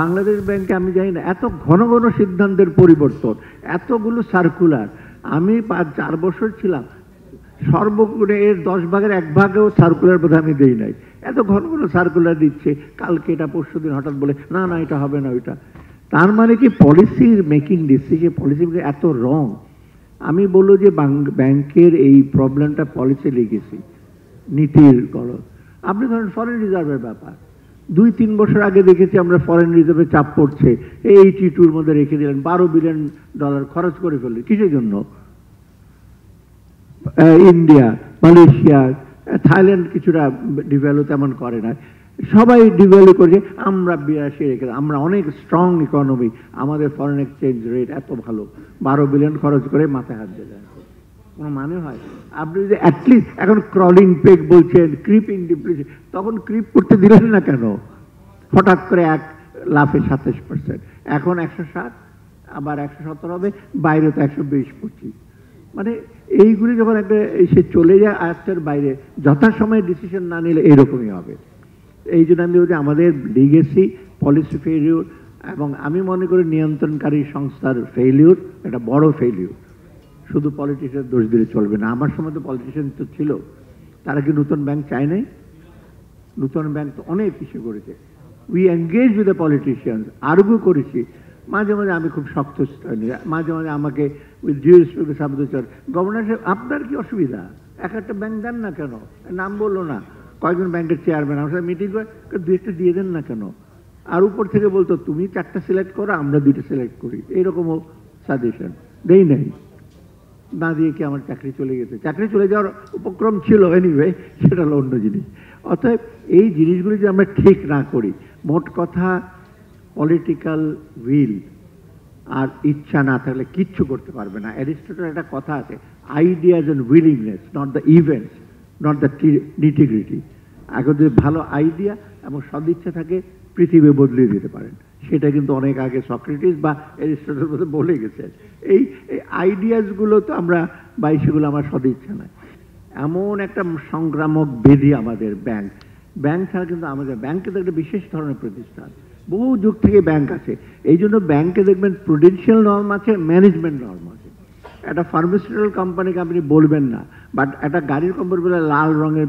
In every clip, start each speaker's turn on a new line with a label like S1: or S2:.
S1: বাংলাদেশ ব্যাংকে আমি জানি না এত ঘন ঘন সিদ্ধান্তের পরিবর্তন, এতগুলো সার্কুলার। আমি 4 বছর ছিলাম, সর্বগুণে এর 10 ভাগের 1 ভাগেও সার্কুলার বোধহয় আমি দেই নাই। এত ঘন ঘন সার্কুলার দিচ্ছে, কালকে এটা, পরশু দিন হঠাৎ বলে না না এটা হবে না ওইটা। তার মানে কি পলিসির মেকিং ডিসিশন, পলিসি এত রং। আমি বলবো যে ব্যাংকের এই প্রবলেমটা পলিসি লেগেছি, নীতির গলদ। আপনি ধরেন ফরেন রিজার্ভের ব্যাপার, 2-3 বছর আগে দেখেছি আমরা ফরেন রিজার্ভে চাপ পড়ছে, 82-র মধ্যে রেখে দিলেন, $12 বিলিয়ন খরচ করে ফেললেন। কিসের জন্য? ইন্ডিয়া, মালয়েশিয়া, থাইল্যান্ড কিছুটা ডিভ্যালু তেমন করে না, সবাই ডিভ্যালু করে। আমরা 82 রেখে, আমরা অনেক স্ট্রং ইকোনমি, আমাদের ফরেন এক্সচেঞ্জ রেট এত ভালো, 12 বিলিয়ন খরচ করে মাথায় হাত দিলেন। কোনো মানে হয়? আপনি যদি অ্যাটলিস্ট এখন ক্রলিং পেগ বলছেন, ক্রিপিং ডিপ্রিসিয়েশন, তখন ক্রিপ করতে দিলেন না কেন? হঠাৎ করে এক লাফে 27%, এখন 160, আবার 170 হবে, বাইরে তো 120-25। মানে এইগুলি যখন একটা সে চলে যায় আয়ত্তের বাইরে, যথাসময়ে ডিসিশন না নিলে এইরকমই হবে। এই জন্য আমি বলছি আমাদের লিগেসি পলিসি ফেলিউর, এবং আমি মনে করি নিয়ন্ত্রণকারী সংস্থার ফেলিউর একটা বড় ফেলিউর। শুধু পলিটিশিয়ান দোষ দিলে চলবে না। আমার সময় তো পলিটিশিয়ান তো ছিল, তারা কি নতুন ব্যাংক চায় নাই? নতুন ব্যাংক তো অনেক কিছু করেছে। We engage with the politicians, argue করেছি। মাঝে মাঝে আমি খুব শক্ত, মাঝে মাঝে আমাকে উইথ ডিউ রেসপেক্ট শব্দ চল, গভর্নর সাহেব আপনার কি অসুবিধা, একটা ব্যাংক দেন না কেন? নাম বললো না, কয়েকজন ব্যাংকের চেয়ারম্যান আমার সাথে মিটিং করে, 2-1টা দিয়ে দেন না কেন? আর উপর থেকে বলতো তুমি 4টা সিলেক্ট করো, আমরা 2টা সিলেক্ট করি, এইরকমও সাজেশন দেই নাই। না দিয়ে কি আমার চাকরি চলে গেছে? চাকরি চলে যাওয়ার উপক্রম ছিল, এনিওয়ে সেটা হলো অন্য জিনিস। অতএব এই জিনিসগুলি যদি আমরা ঠিক না করি, মোট কথা পলিটিক্যাল উইল আর ইচ্ছা না থাকলে কিচ্ছু করতে পারবে না। অ্যারিস্টটলের একটা কথা আছে, ideas and willingness, not the events, not the nitty gritty. এখন যদি ভালো আইডিয়া এবং সদিচ্ছা থাকে, পৃথিবী বদলিয়ে দিতে পারেন। সেটা কিন্তু অনেক আগে সক্রেটিস বা অ্যারিস্টটলের মধ্যে বলে গেছেন। এই আইডিয়াসগুলো তো আমরা, বা সেগুলো আমার সদিচ্ছা নয়। এমন একটা সংক্রামক ব্যাধি আমাদের ব্যাংক। ব্যাংক ছাড়া কিন্তু আমাদের, ব্যাংকে তো একটা বিশেষ ধরনের প্রতিষ্ঠান, বহু যুগ থেকে ব্যাংক আছে। এই জন্য ব্যাংকে দেখবেন প্রুডেন্সিয়াল নর্ম আছে, ম্যানেজমেন্ট নর্ম আছে। একটা ফার্মাসিউটিক্যাল কোম্পানিকে আপনি বলবেন না, বাট একটা গাড়ির কোম্পানি বলে লাল রঙের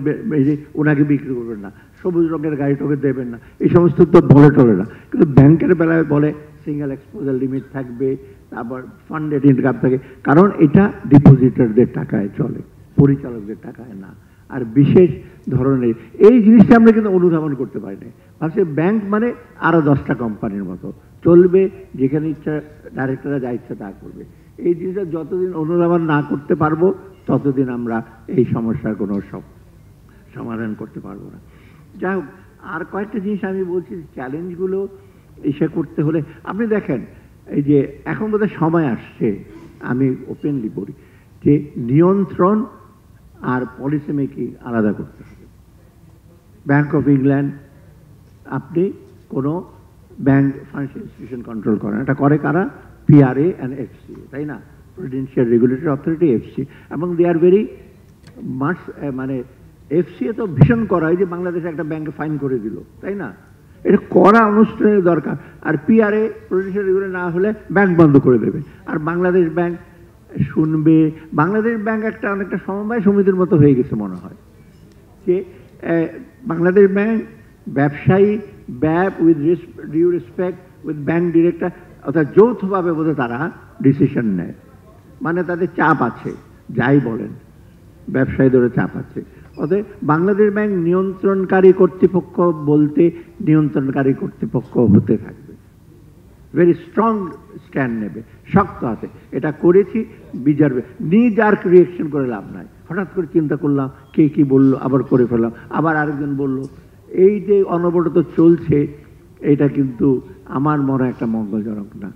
S1: ওনাকে বিক্রি করবেন না, সবুজ রঙের গাড়িটাকে দেবেন না, এই সমস্ত তো বলে টলে না। কিন্তু ব্যাংকের বেলায় বলে সিঙ্গেল এক্সপোজার লিমিট থাকবে, তারপর ফান্ডেড ইনকাম থাকে, কারণ এটা ডিপোজিটরদের টাকায় চলে, পরিচালকদের টাকায় না। আর বিশেষ ধরনের এই জিনিসটা আমরা কিন্তু অনুধাবন করতে পারি না। ভাবছি ব্যাংক মানে আরো 10টা কোম্পানির মতো চলবে, যেখানে ইচ্ছা ডাইরেক্টররা যা ইচ্ছা তা করবে। এই জিনিসটা যতদিন অনুধাবন না করতে পারবো, ততদিন আমরা এই সমস্যার কোনো সমাধান করতে পারবো না। যাই হোক, আর কয়েকটা জিনিস আমি বলছি, চ্যালেঞ্জগুলো এসে করতে হলে আপনি দেখেন, এই যে এখন বোধহয় সময় আসছে, আমি ওপেনলি বলি যে নিয়ন্ত্রণ আর পলিসি মেকিং আলাদা করতে হবে। ব্যাংক অফ ইংল্যান্ড, আপনি কোনো ব্যাংক ফাইন্যান্সিয়াল ইনস্টিটিউশন কন্ট্রোল করেন, এটা করে কারা? PRA অ্যান্ড FCA, তাই না? প্রুডেন্সিয়াল রেগুলেটরি অথরিটি, FCA, এবং দে আর ভেরি মাচ, মানে FCA তো ভীষণ করা, যে বাংলাদেশে একটা ব্যাংকে ফাইন করে দিল, তাই না? এটা করা অনুষ্ঠানের দরকার। আর PRA প্রুডেন্সিয়াল রেগুলেটরি না হলে ব্যাংক বন্ধ করে দেবে। আর বাংলাদেশ ব্যাংক শুনবে, বাংলাদেশ ব্যাংক একটা অনেকটা সমবায় সমিতির মতো হয়ে গেছে মনে হয়, যে বাংলাদেশ ব্যাংক ব্যবসায়ী, ব্যাপ with due respect with bank director, অর্থাৎ যৌথভাবে বোধ তারা ডিসিশন নেয়। মানে তাদের চাপ আছে, যাই বলেন, ব্যবসায়ীদেরও চাপ আছে। অতএব বাংলাদেশ ব্যাংক নিয়ন্ত্রণকারী কর্তৃপক্ষ বলতে নিয়ন্ত্রণকারী কর্তৃপক্ষ হতে থাকবে, ভেরি স্ট্রং স্ট্যান্ড নেবে, শক্ত হাতে। এটা করেছি, বিচারবে, নিজ রিয়েকশন করে লাভ নাই। হঠাৎ করে চিন্তা করলাম, কে কি বললো, আবার করে ফেললাম, আবার আরেকজন বলল, এই যে অনবরত চলছে, এটা কিন্তু আমার মনে একটা মঙ্গলজনক না।